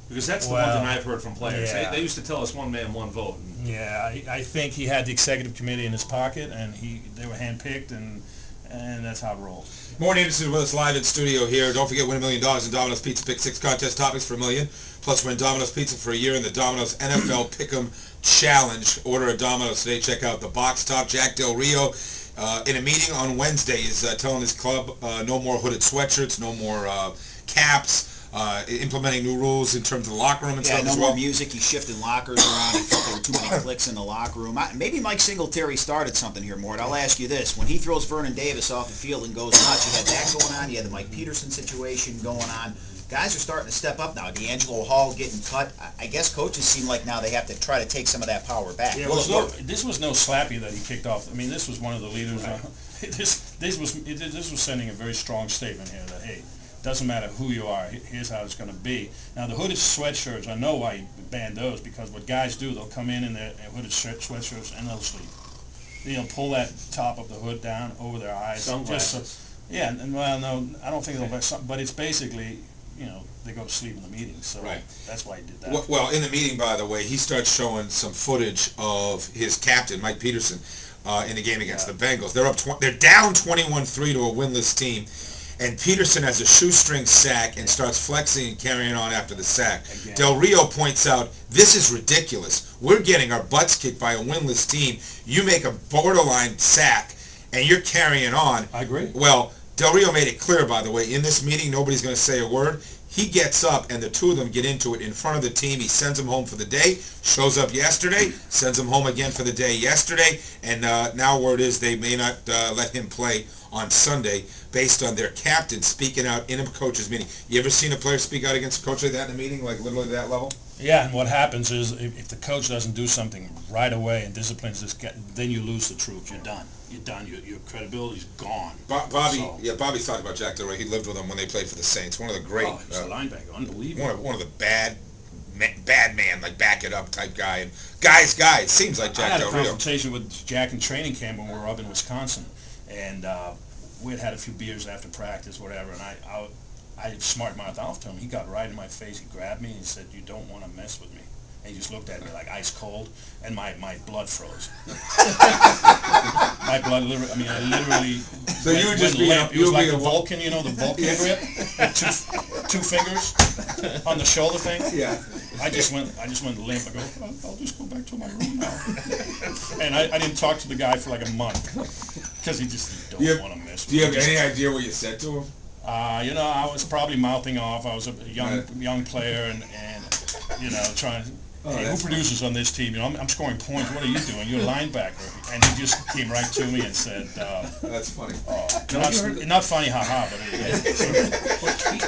Because that's the one thing I've heard from players. Yeah. They used to tell us one man, one vote. Yeah, I think he had the executive committee in his pocket, and they were handpicked, and that's how it rolled. Morten Andersen with us live in studio here. Don't forget, win $1 million in Domino's Pizza Pick 6 contest topics for $1 million. Plus, win Domino's Pizza for a year in the Domino's NFL Pick'em Challenge. Order a Domino's today. Check out the box top. Jack Del Rio, in a meeting on Wednesday, is telling his club no more hooded sweatshirts, no more caps. Implementing new rules in terms of the locker room and stuff as well. Yeah, no more music. He's shifting lockers around. He felt there were too many clicks in the locker room. Maybe Mike Singletary started something here, Mort. I'll ask you this. When he throws Vernon Davis off the field and goes nuts, you had that going on. You had the Mike Peterson situation going on. Guys are starting to step up now. D'Angelo Hall getting cut. I guess coaches seem like now they have to try to take some of that power back. Yeah, this was no slappy that he kicked off. I mean, this was one of the leaders. Right. This was sending a very strong statement here that, hey, doesn't matter who you are, here's how it's going to be. Now, the hooded sweatshirts, I know why he banned those, because what guys do, they'll come in their hooded sweatshirts and they'll sleep. Pull that top of the hood down over their eyes. Sunglasses. Well, no, I don't think they'll, but it's basically, they go to sleep in the meeting, so that's why he did that. Well, in the meeting, by the way, he starts showing some footage of his captain, Mike Peterson, in the game against the Bengals. They're down 21-3 to a winless team. And Peterson has a shoestring sack and starts flexing and carrying on after the sack. Again. Del Rio points out, this is ridiculous. We're getting our butts kicked by a winless team. You make a borderline sack, and you're carrying on. I agree. Well, Del Rio made it clear, by the way, in this meeting, nobody's going to say a word. He gets up, and the two of them get into it in front of the team. He sends them home for the day, shows up yesterday, sends them home again for the day yesterday, and now word is they may not let him play on Sunday based on their captain speaking out in a coach's meeting. You ever seen a player speak out against a coach like that in a meeting, like literally that level? Yeah, and what happens is if the coach doesn't do something right away and disciplines this guy, then you lose the troops. You're done. You're done. Your credibility's gone. Bobby's talked about Jack Del Rio. He lived with him when they played for the Saints. One of the great. He's a linebacker. Unbelievable. One of the bad man, like back it up type guy. And guys, seems like Jack Del Rio. I had a consultation with Jack in training camp when we were up in Wisconsin, and we had a few beers after practice, whatever, and I smart mouthed off to him. He got right in my face. He grabbed me and he said, "You don't want to mess with me." And he just looked at me like ice cold, and my blood froze. My blood literally, I literally. So you were just limp. It was like a Vulcan, the Vulcan grip, with two fingers on the shoulder thing. Yeah. I just went limp. I go, I'll just go back to my room now. And I didn't talk to the guy for like a month because he just don't want to mess with me. Do you have any idea what you said to him? I was probably mouthing off. I was a young player and trying to. Hey, who produces on this team? I'm scoring points. What are you doing? You're a linebacker. And he just came right to me and said, that's funny. Not funny, haha, but